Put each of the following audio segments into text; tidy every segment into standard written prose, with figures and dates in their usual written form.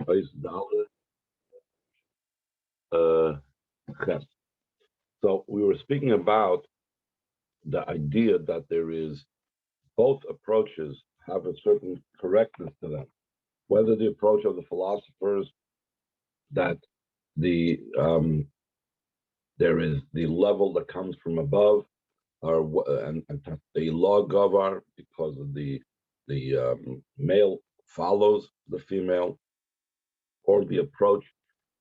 Ois Dalet, uh, Ches. So we were speaking about the idea that there is both approaches have a certain correctness to them. Whether the approach of the philosophers that there is the level that comes from above, or and the law gavar because of the male follows the female, or the approach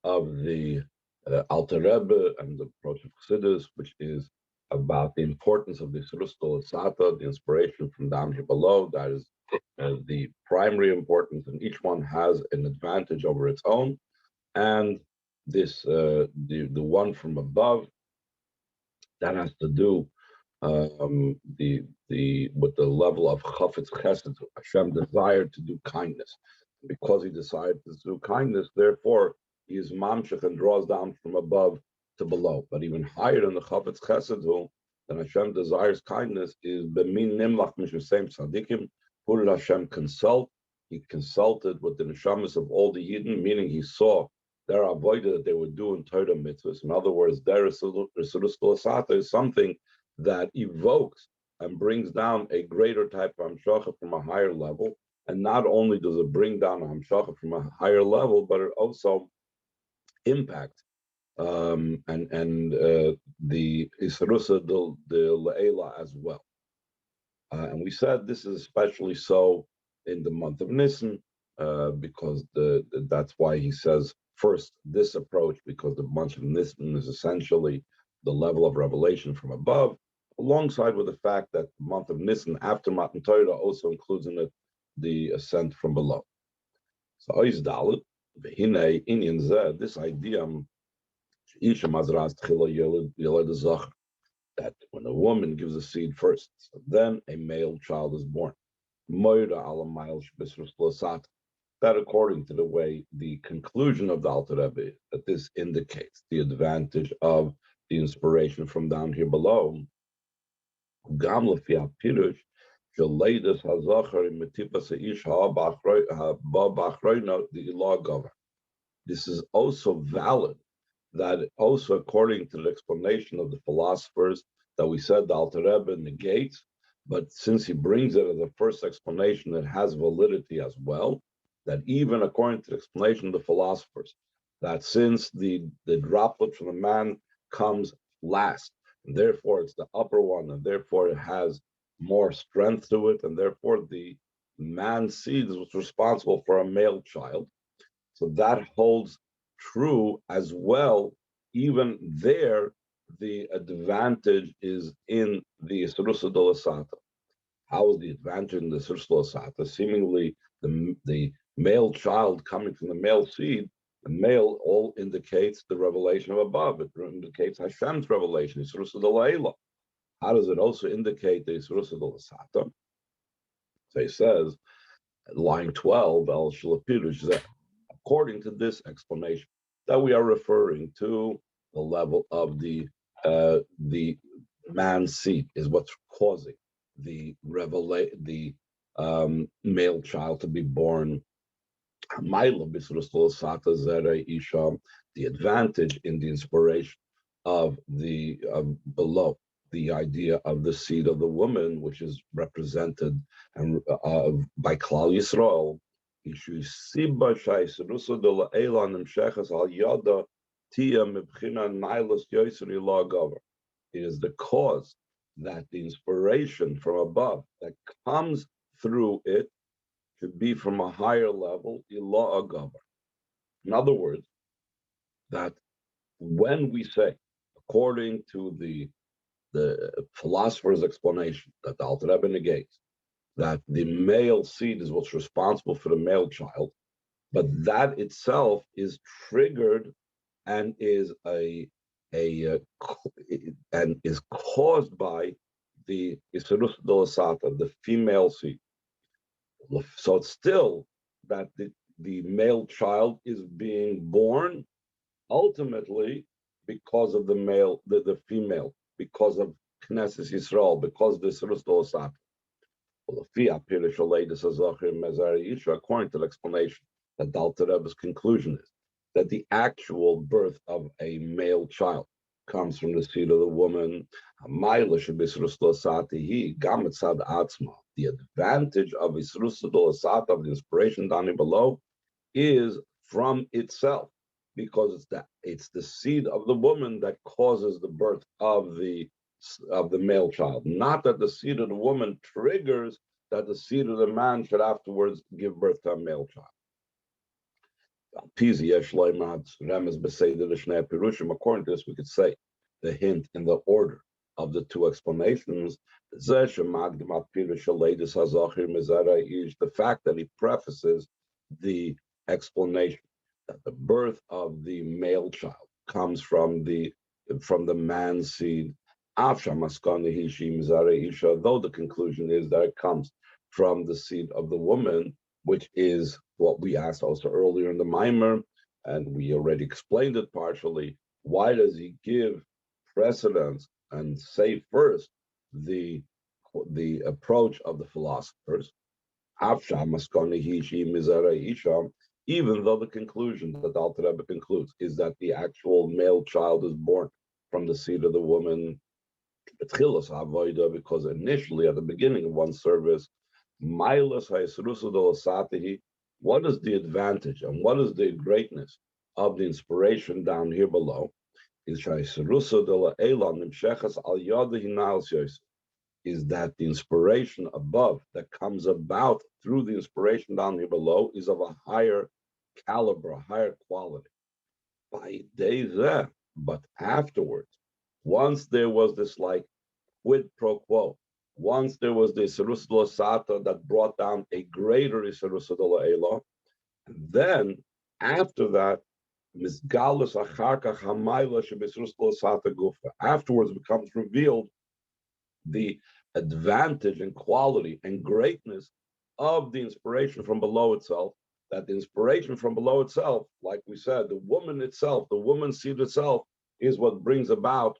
of the Alter Rebbe and the approach of Chassidus, which is about the importance of the Surustal Asata, the inspiration from down here below. That is the primary importance, and each one has an advantage over its own. And this the one from above that has to do the with the level of chafetz chesed. Hashem desired to do kindness. Because he decided to do kindness, therefore he is mamshech and draws down from above to below. But even higher than the chafetz chesed, than Hashem desires kindness, is b'min nimlach mishusem tzadikim. Who did Hashem consult? He consulted with the neshamas of all the Yidden, meaning he saw their avodah that they were doing Torah mitzvahs. In other words, their Resurus Asata is something that evokes and brings down a greater type of Hamshacha from a higher level. And not only does it bring down a Hamshacha from a higher level, but it also impacts the Isarusa de Le'ela as well. And we said this is especially so in the month of Nisan, because that's why he says first this approach, because the month of Nisan is essentially the level of revelation from above, alongside with the fact that the month of Nisan after Matan Torah also includes in it the ascent from below. So Ois Dalet, V'hinei Inyan Zeh, this idea that when a woman gives a seed first, so then a male child is born. That according to the way the conclusion of the Alter Rebbe, that this indicates the advantage of the inspiration from down here below. This is also valid, that also according to the explanation of the philosophers that we said the Alter Rebbe negates, but since he brings it as a first explanation, it has validity as well, that even according to the explanation of the philosophers, that since the droplet from the man comes last, and therefore it's the upper one, and therefore it has more strength to it, and therefore the man's seed is responsible for a male child. So that holds true as well. Even there, the advantage is in the Yisrusa Dolasata. How is the advantage in the Yisrusa Dolasata? Seemingly, the male child coming from the male seed, the male all indicates the revelation of above. It indicates Hashem's revelation, Yisrusa Dolayla. How does it also indicate the Yisrusa Dolasata? So he says, line 12, El Shalapirush, that according to this explanation, that we are referring to the level of the man's seed is what's causing the male child to be born. The advantage in the inspiration of the below, the idea of the seed of the woman, which is represented and by Klal Yisrael. It is the cause that the inspiration from above that comes through it should be from a higher level, in other words, that when we say, according to the philosopher's explanation that the Alter Rebbe negates, that the male seed is what's responsible for the male child, but that itself is triggered and is and is caused by the Isserus Dolasata, the female seed. So it's still that the male child is being born ultimately because of the female, because of Knesset Yisrael, because of the Isserus Dolasata. According to the explanation that the Alter Rebbe's conclusion is that the actual birth of a male child comes from the seed of the woman. The advantage of Isrusa Dolasata, of the inspiration down below, is from itself, because it's the seed of the woman that causes the birth of the male child. Not that the seed of the woman triggers that the seed of the man should afterwards give birth to a male child. According to this, we could say the hint in the order of the two explanations. The fact that he prefaces the explanation that the birth of the male child comes from the man's seed, though the conclusion is that it comes from the seed of the woman, which is what we asked also earlier in the Maimer, and we already explained it partially. Why does he give precedence and say first the approach of the philosophers, even though the conclusion that the Alter Rebbe concludes is that the actual male child is born from the seed of the woman, because initially at the beginning of one service, what is the advantage and what is the greatness of the inspiration down here below? Is that the inspiration above that comes about through the inspiration down here below is of a higher caliber, a higher quality. By day there, but afterwards, once there was this like quid pro quo, once there was the Isserus Sata that brought down a greater Isserus Ela, and then after that, afterwards becomes revealed the advantage and quality and greatness of the inspiration from below itself, that the inspiration from below itself, like we said, the woman itself, the woman's seed itself, is what brings about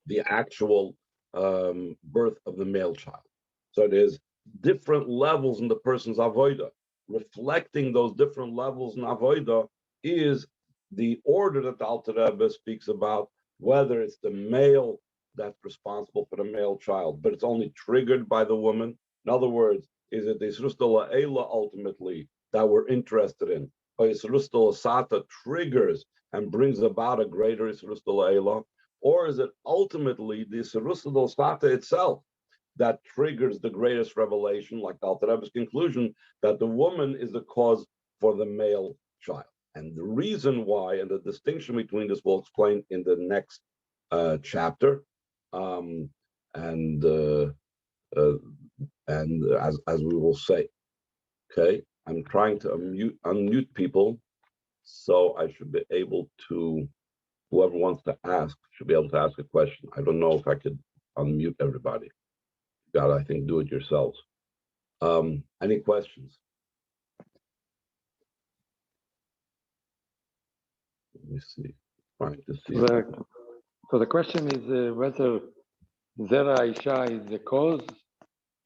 the actual birth of the male child. So it is different levels in the person's avoida. Reflecting those different levels in avoida is the order that the Alter Rebbe speaks about, whether it's the male that's responsible for the male child, but it's only triggered by the woman. In other words, is it the Yisrus Eila ultimately that we're interested in? Or Yisrus Sata triggers and brings about a greater Yisrus Eila? Or is it ultimately the Yisrus Sata itself that triggers the greatest revelation, like the Alter Rebbe's conclusion, that the woman is the cause for the male child? And the reason why, and the distinction between this, we'll explain in the next chapter, and as we will say. Okay, I'm trying to unmute people, so I should be able to. Whoever wants to ask should be able to ask a question. I don't know if I could unmute everybody. You got to, I think, do it yourselves. Any questions? Let me see. Trying to see. So the question is whether Zera Isha is the cause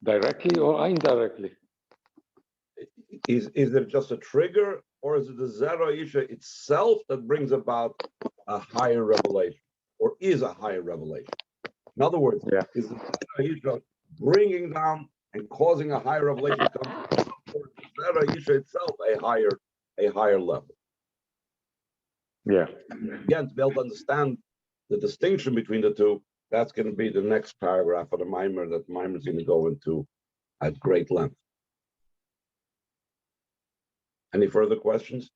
directly or indirectly. Is it just a trigger, or is it the Zera Isha itself that brings about a higher revelation, or is a higher revelation? In other words, is the Zera Isha bringing down and causing a higher revelation to come, or is the Zera Isha itself a higher level? Yeah. Again, to be able to understand the distinction between the two, that's going to be the next paragraph of the Maimer that Maimer is going to go into at great length. Any further questions?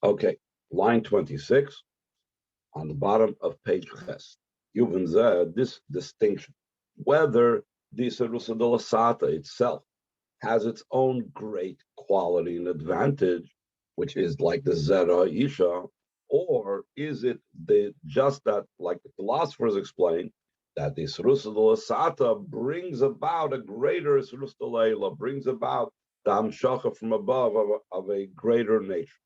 Okay, line 26 on the bottom of page Ches. Yuvan Zeh, this distinction, whether the Serusa de la Sata itself has its own great quality and advantage, which is like the Zera Isha, or is it just that, like the philosophers explain, that the Serusa de la Sata brings about a greater Serusa de la, brings about the Hamshacha from above of a greater nature.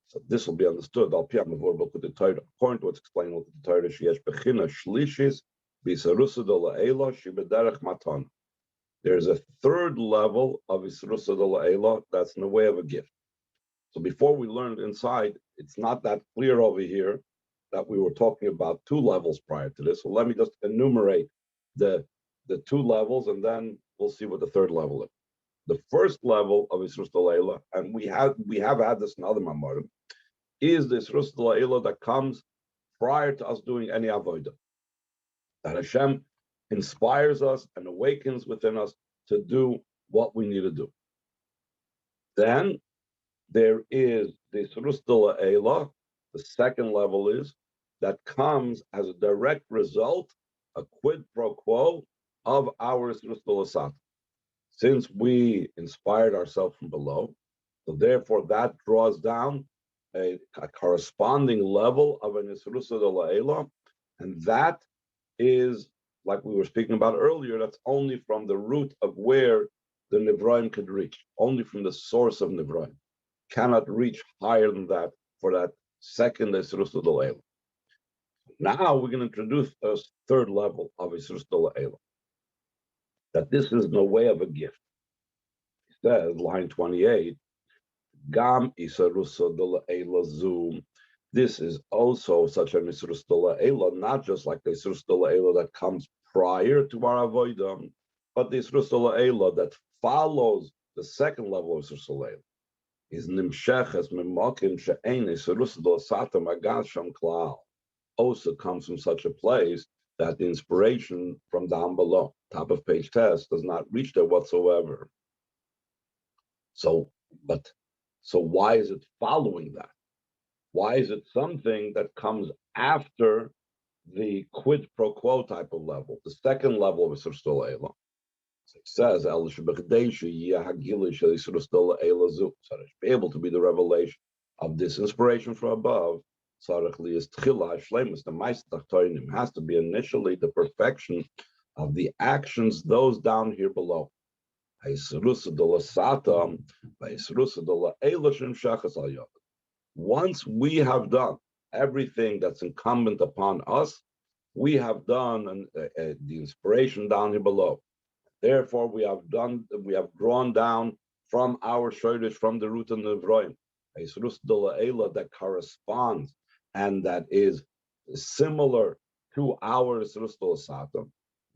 So this will be understood. According to what's explained with the Torah, sheyesh bechina shlishis b'sarusa de la'ela shibederech matana. there's a third level of Isrusa de La'ela that's in the way of a gift. So before we learned inside, it's not that clear over here that we were talking about two levels prior to this. So let me just enumerate the two levels, and then we'll see what the third level is. The first level of Isrus Delayla, and we have had this in other Mamorim, is the Isrus Delayla that comes prior to us doing any avodah. That Hashem inspires us and awakens within us to do what we need to do. Then there is the Isrus Delayla. The second level is that comes as a direct result, a quid pro quo of our Isrus Delasat. Since we inspired ourselves from below, so therefore that draws down a corresponding level of an Isrusa de La'ela, and that is, like we were speaking about earlier, that's only from the root of where the Nivraim could reach, only from the source of Nivraim. Cannot reach higher than that for that second Isrusa de La'ela. Now we're going to introduce a third level of Isrusa de La'ela, that this is no way of a gift. He says, line 28, Gam Isarusa de La'ela Zoom. This is also such an Isrus de La'ela, not just like the Isrus de La'ela that comes prior to our Avodah, but the Isrus de La'ela that follows the second level of Isrus de La'ela. Is Nimsheches Mimokim She'ein Isrus de L'Sata Magas Sham Klal. Also comes from such a place that the inspiration from down below, top of page test, does not reach there whatsoever. So why is it following that? Why is it something that comes after the quid pro quo type of level, the second level of Isrus de La'ela? So it says, so to be able to be the revelation of this inspiration from above, has to be initially the perfection of the actions, those down here below. Once we have done everything that's incumbent upon us, we have done the inspiration down here below. Therefore, we have drawn down from our shoulders, from the root of Nevroim, a Isrus de La'ela that corresponds and that is similar to our Isrus de L'Sata.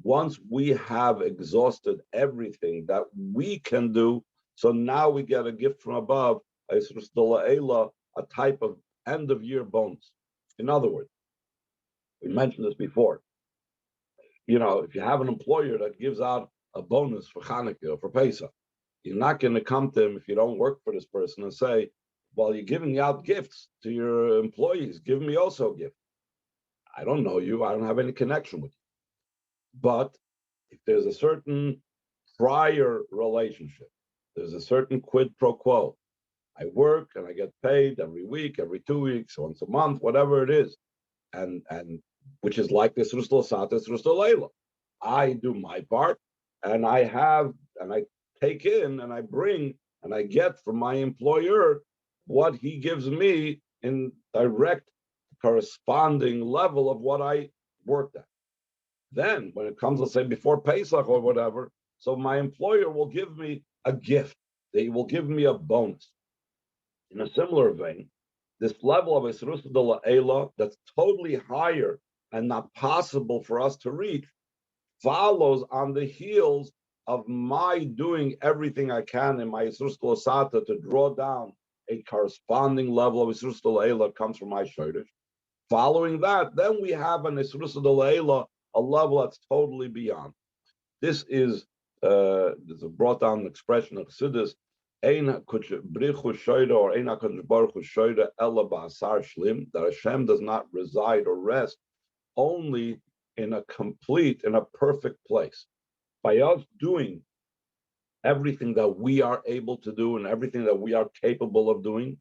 Once we have exhausted everything that we can do, so now we get a gift from above, a Isrus de La'ela, a type of end-of-year bonus. In other words, we mentioned this before. You know, if you have an employer that gives out a bonus for Hanukkah or for Pesach, you're not going to come to him if you don't work for this person and say, well, you're giving out gifts to your employees, give me also a gift. I don't know you, I don't have any connection with you. But if there's a certain prior relationship, there's a certain quid pro quo. I work and I get paid every week, every 2 weeks, once a month, whatever it is, and which is like this Isrus L'Sata, Isrus L'Sata. I do my part, and I take in and I bring and I get from my employer what he gives me in direct corresponding level of what I worked at. Then when it comes, let's say before Pesach or whatever, so my employer will give me a gift. They will give me a bonus. In a similar vein, this level of Isrus de La'ela that's totally higher and not possible for us to reach follows on the heels of my doing everything I can in my Isrus de L'Sata to draw down a corresponding level of Isrus de La'ela that comes from my shoulders. Following that, then we have an Isrus de La'ela, a level that's totally beyond. This is there's a brought down expression of Chassidus, that Hashem does not reside or rest only in a complete, in a perfect place. By us doing everything that we are able to do and everything that we are capable of doing,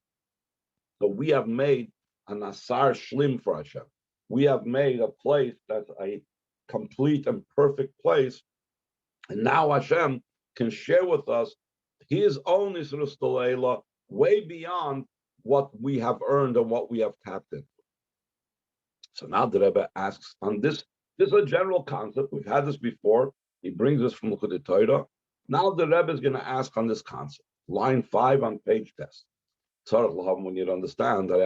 so we have made an asar shlim for Hashem. We have made a place that's a complete and perfect place, and now Hashem can share with us His own Isrus de La'ela way beyond what we have earned and what we have tapped into. So now the Rebbe asks on this. This is a general concept. We've had this before. He brings us from the Torah. Now the Rebbe is going to ask on this concept. Line 5 on page test. We need to understand that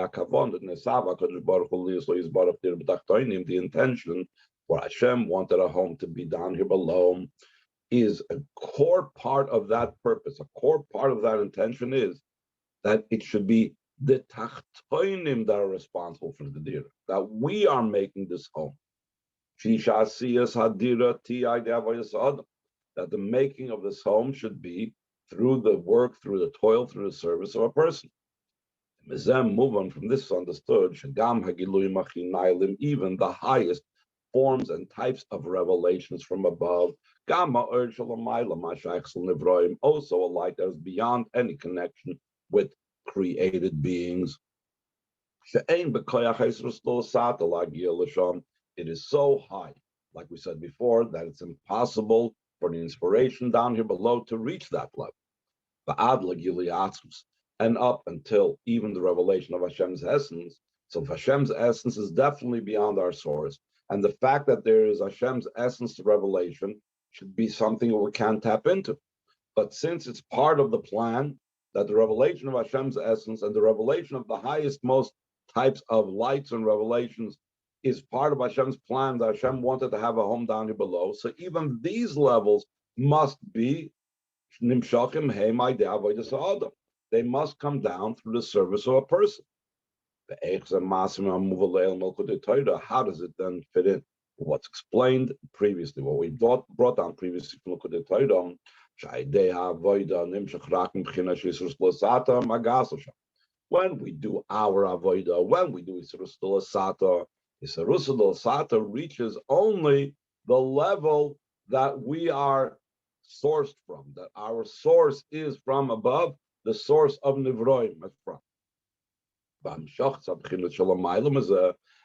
the intention for Hashem wanted a home to be down here below is a core part of that purpose. A core part of that intention is that it should be the tachtoinim that are responsible for the dira, that we are making this home. That the making of this home should be through the work, through the toil, through the service of a person. Move on from this understood, even the highest forms and types of revelations from above, also a light that is beyond any connection with created beings. It is so high, like we said before, that it's impossible for the inspiration down here below to reach that level. And up until even the revelation of Hashem's essence. So Hashem's essence is definitely beyond our source. And the fact that there is Hashem's essence revelation should be something that we can't tap into. But since it's part of the plan, that the revelation of Hashem's essence and the revelation of the highest, most types of lights and revelations is part of Hashem's plan, that Hashem wanted to have a home down here below. So even these levels must be nimshachim heimai de'avodas ha'adam. They must come down through the service of a person. How does it then fit in? What's explained previously, what we brought down previously from Likkutei Torah, when we do our avodah, when we do Isserus Sata, Isserus Sata reaches only the level that we are sourced from, that our source is from above, the source of Nivroim is from.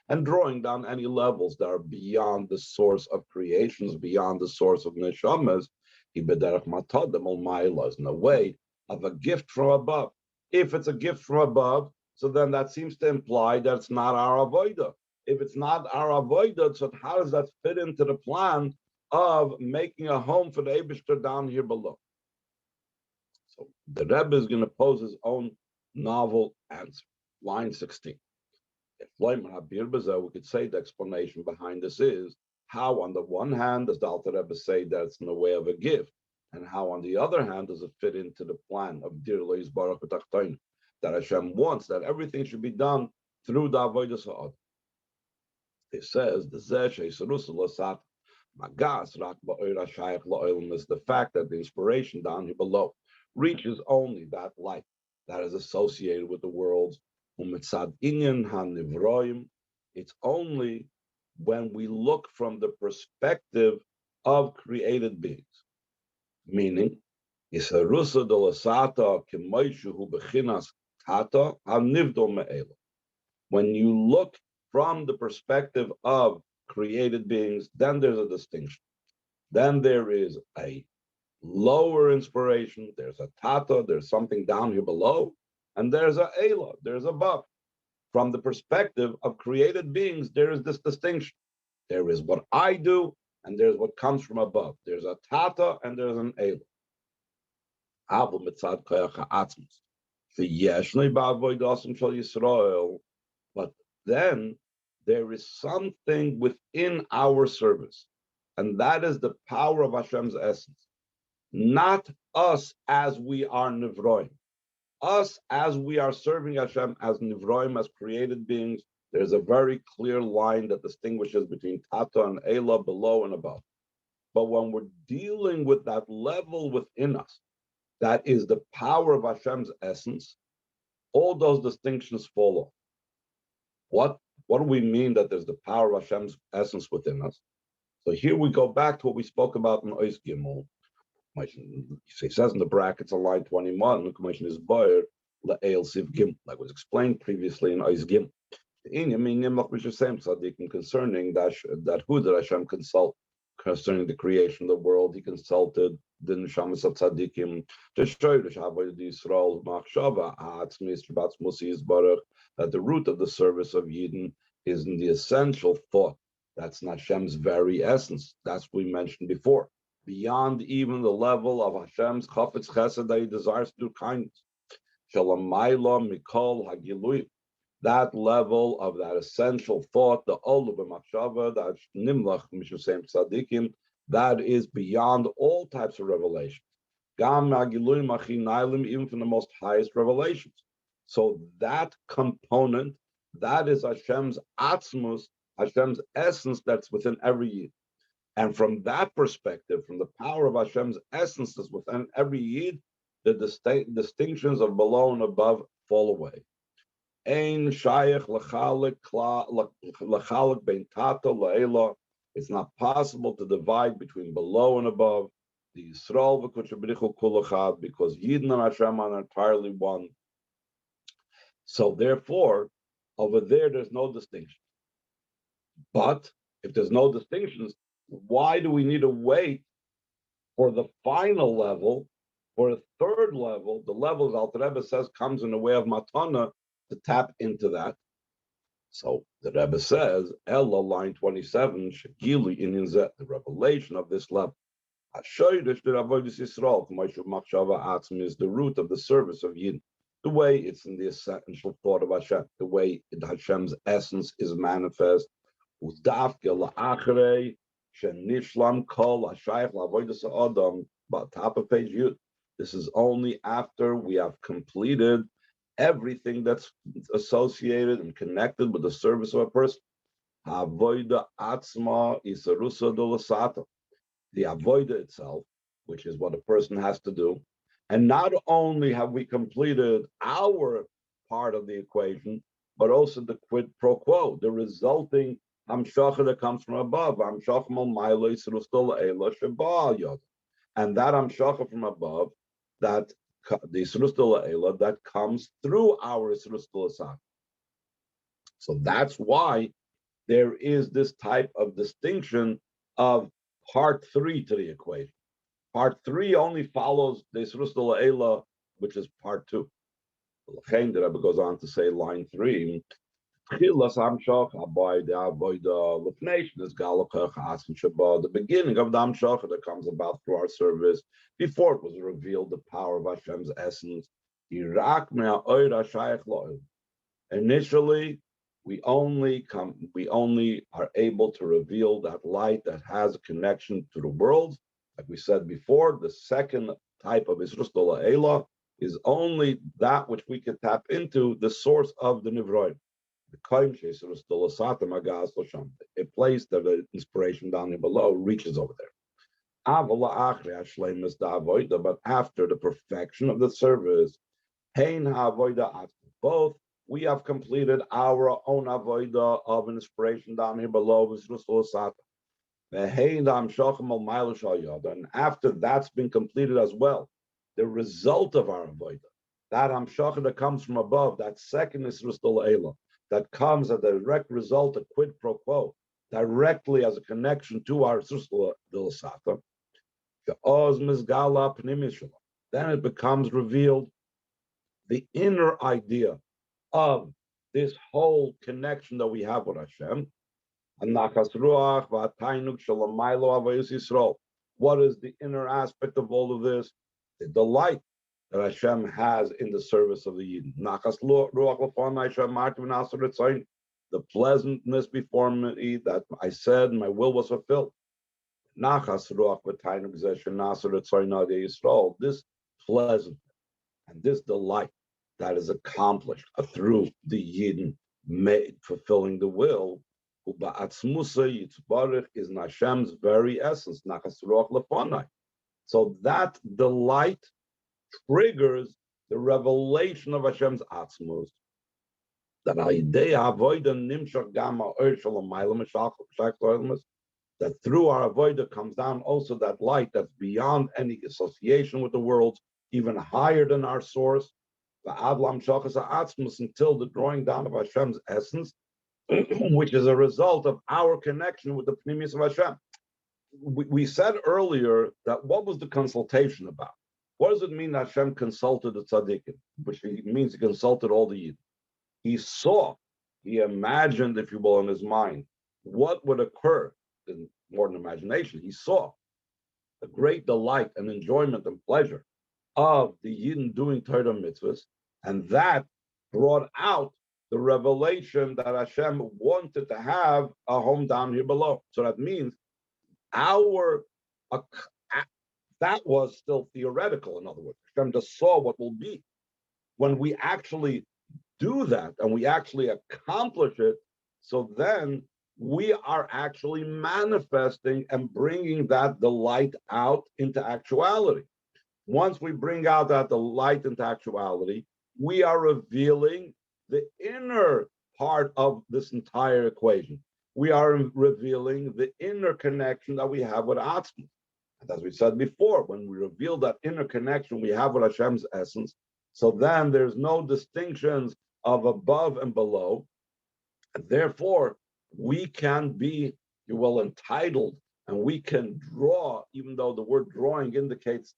And drawing down any levels that are beyond the source of creations, beyond the source of neshamas, is in a way of a gift from above. If it's a gift from above, so then that seems to imply that it's not our avodah. If it's not our avodah, so how does that fit into the plan of making a home for the Eibishter down here below? So the Rebbe is going to pose his own novel answer. Line 16. If we could say the explanation behind this is how, on the one hand, does the Alter Rebbe say that it's in the way of a gift, and how, on the other hand, does it fit into the plan of Dir Lo Yisbarach B'Tachtoin, that Hashem wants that everything should be done through the Avodas Ha'ad. It says the fact that the inspiration down here below reaches only that light that is associated with the worlds. It's only when we look from the perspective of created beings, meaning when you look from the perspective of created beings, then there's a distinction. Then there is a lower inspiration, there's a tata, there's something down here below, and there's a Eila, there's above. From the perspective of created beings, there is this distinction. There is what I do, and there's what comes from above. There's a tata, and there's an Eila. But then there is something within our service, and that is the power of Hashem's essence. Not us as we are Nivroim. Us as we are serving Hashem as Nivroim, as created beings, there's a very clear line that distinguishes between Tata and Eila, below and above. But when we're dealing with that level within us, that is the power of Hashem's essence, all those distinctions fall off. What do we mean that there's the power of Hashem's essence within us? So here we go back to what we spoke about in Ois Gimel. He says in the brackets on line 21, the commission is Bayer Le'el Siv Gim, like was explained previously in Ois Gim. Concerning that who did Hashem consult concerning the creation of the world? He consulted the Neshamas of Tzadikim to show the Yisrael Machshava Atzmis Batzmusi Yisbarach, that the root of the service of Yidden is in the essential thought. That's not Hashem's very essence. That's what we mentioned before. beyond even the level of Hashem's chafetz chesed that He desires to do kindness. Shalamayla mikol hagilui, that level of that essential thought, the olu b'machshava, that nimlach mishusem tzadikim, that is beyond all types of revelations. Gam hagilui machinailim, even from the most highest revelations. So that component, that is Hashem's atzmus, Hashem's essence that's within every yid. And from that perspective, from the power of Hashem's essence that's within every yid, the distinctions of below and above fall away. Ein shayach lechalik bein tata le'ela. It's not possible to divide between below and above. The Yisrael v'kutshabrichu kulachad, because Yidden and Hashem are entirely one. So therefore, over there's no distinction. But if there's no distinctions, why do we need to wait for the final level, for a third level, the level that Alter Rebbe says comes in the way of matana, to tap into that? So the Rebbe says, Ella, line 27, Shagili in the revelation of this level. Is the root of the service of Yidden, the way it's in the essential thought of Hashem, the way Hashem's essence is manifest. But top of page Yud, this is only after we have completed everything that's associated and connected with the service of a person. Havoida atzma isarusa dolasata, the avoida itself, which is what a person has to do. And not only have we completed our part of the equation, but also the quid pro quo, the resulting hamshacha that comes from above. And that hamshacha from above, that the Yisrus Ela, that comes through our Yisrus Asad. So that's why there is this type of distinction of part 3 to the equation. Part 3 only follows the Yisrus Ela, which is part 2. The Rebbe goes on to say, line 3, the beginning of the Hamshach that comes about through our service, before it was revealed the power of Hashem's essence. Initially, we only are able to reveal that light that has a connection to the world. Like we said before, the second type of Yisrus Ela is only that which we can tap into, the source of the Nivroim. A place that the inspiration down here below reaches over there. But after the perfection of the service, both we have completed our own avoida of inspiration down here below. And after that's been completed as well, the result of our avoida, that hamshacha that comes from above, that second is Ela, that comes as a direct result, a quid pro quo, directly as a connection to our Sata, then it becomes revealed the inner idea of this whole connection that we have with Hashem. What is the inner aspect of all of this? The delight that Hashem has in the service of the Yidden. The pleasantness before me that I said my will was fulfilled. This pleasantness and this delight that is accomplished through the Yidden fulfilling the will, is in Hashem's very essence. So that delight triggers the revelation of Hashem's atzmus. That through our avodah comes down also that light that's beyond any association with the world, even higher than our source, until the drawing down of Hashem's essence, which is a result of our connection with the Pnimius of Hashem. We said earlier that what was the consultation about? What does it mean that Hashem consulted the tzaddikim? Which means he consulted all the Yidden. He saw, he imagined, if you will, in his mind, what would occur in more than imagination. He saw the great delight and enjoyment and pleasure of the Yidden doing Torah mitzvahs, and that brought out the revelation that Hashem wanted to have a home down here below. So that means our that was still theoretical. In other words, Hashem just saw what will be. When we actually do that and we actually accomplish it, so then we are actually manifesting and bringing that delight out into actuality. Once we bring out that delight into actuality, we are revealing the inner part of this entire equation. We are revealing the inner connection that we have with Atzma. And as we said before, when we reveal that inner connection we have with Hashem's essence, so then there's no distinctions of above and below. And therefore, we can be, you will, entitled, and we can draw, even though the word drawing indicates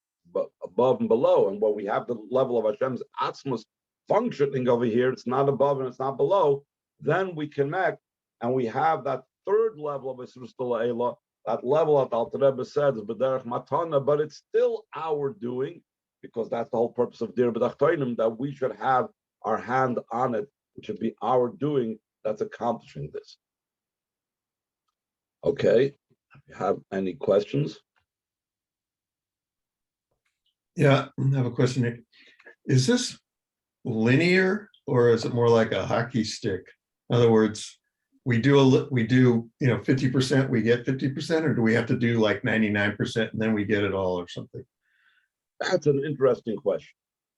above and below. And when we have the level of Hashem's Atzmos functioning over here, it's not above and it's not below, then we connect and we have that third level of Yisrus Eila, that level that Alter Rebbe said is B'derech Matana, but it's still our doing, because that's the whole purpose of Dir B'dachtoinim, that we should have our hand on it. It should be our doing that's accomplishing this. Okay, if you have any questions? Yeah, I have a question here. Is this linear or is it more like a hockey stick? In other words, we do 50%, we get 50%, or do we have to do like 99% and then we get it all or something? That's an interesting question.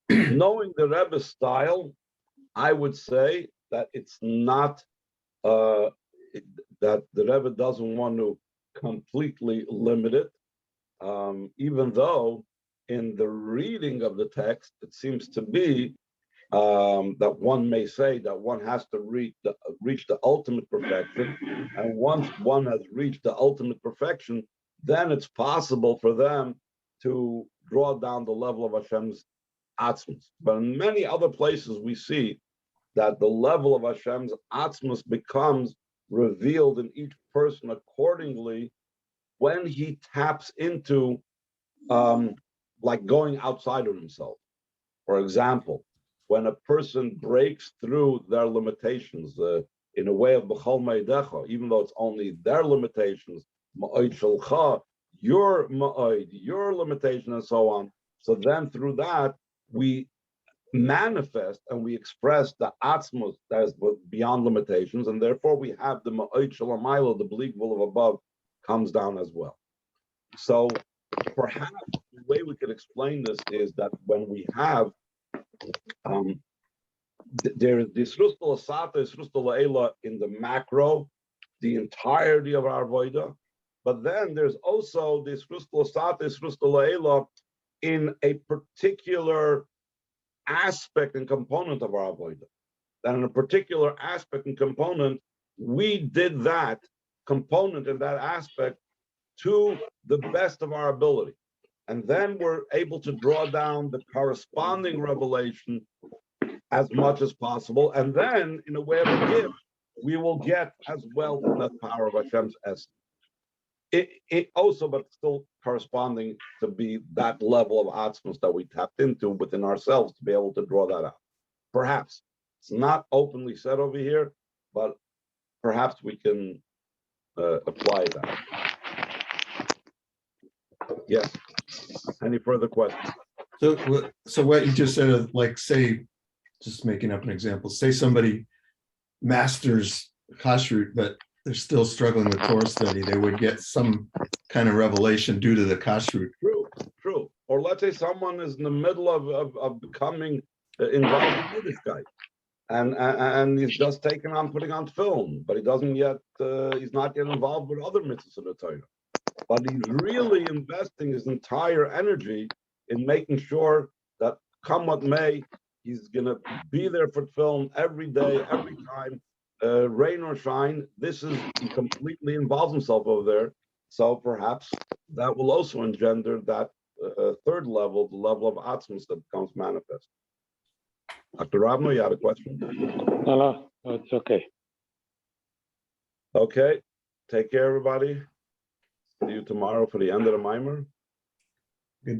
Knowing the Rebbe's style, I would say that it's not, that the Rebbe doesn't want to completely limit it, even though in the reading of the text, it seems to be that one may say that one has to reach the ultimate perfection, and once one has reached the ultimate perfection, then it's possible for them to draw down the level of Hashem's Atzmos. But in many other places, we see that the level of Hashem's Atzmos becomes revealed in each person accordingly when he taps into like going outside of himself. For example, when a person breaks through their limitations in a way of B'chol Meidecha, even though it's only their limitations, Ma'od Shalcha, your Ma'od, your limitation, and so on. So then through that, we manifest and we express the Atzmos that is beyond limitations, and therefore we have the Ma'od Shalamayla, the bleak will of above, comes down as well. So perhaps the way we could explain this is that when we have there is this Yisrus Asata, Yisrus Eila in the macro, the entirety of our Avodah, but then there's also this Yisrus Asata, Yisrus Eila in a particular aspect and component of our Avodah. That in a particular aspect and component, we did that component and that aspect to the best of our ability. And then we're able to draw down the corresponding revelation as much as possible. And then, in a way of a gift, we will get as well from that power of Hashem's essence. It also, but still corresponding to be that level of atzmos that we tapped into within ourselves to be able to draw that out. Perhaps it's not openly said over here, but perhaps we can apply that. Yes. Any further questions? So what you just said, like, say, just making up an example, say somebody masters kashrut, but they're still struggling with Torah study, they would get some kind of revelation due to the kashrut. True. Or let's say someone is in the middle of becoming involved in Yiddishkeit, and he's just putting on film, but he doesn't yet, he's not yet involved with other mitzvahs of the Torah. But he's really investing his entire energy in making sure that come what may, he's going to be there for film every day, every time, rain or shine. He completely involves himself over there. So perhaps that will also engender that third level, the level of atzmos that becomes manifest. Dr. Ravno, you had a question? No, it's okay. Okay. Take care, everybody. See you tomorrow for the end of the mimer.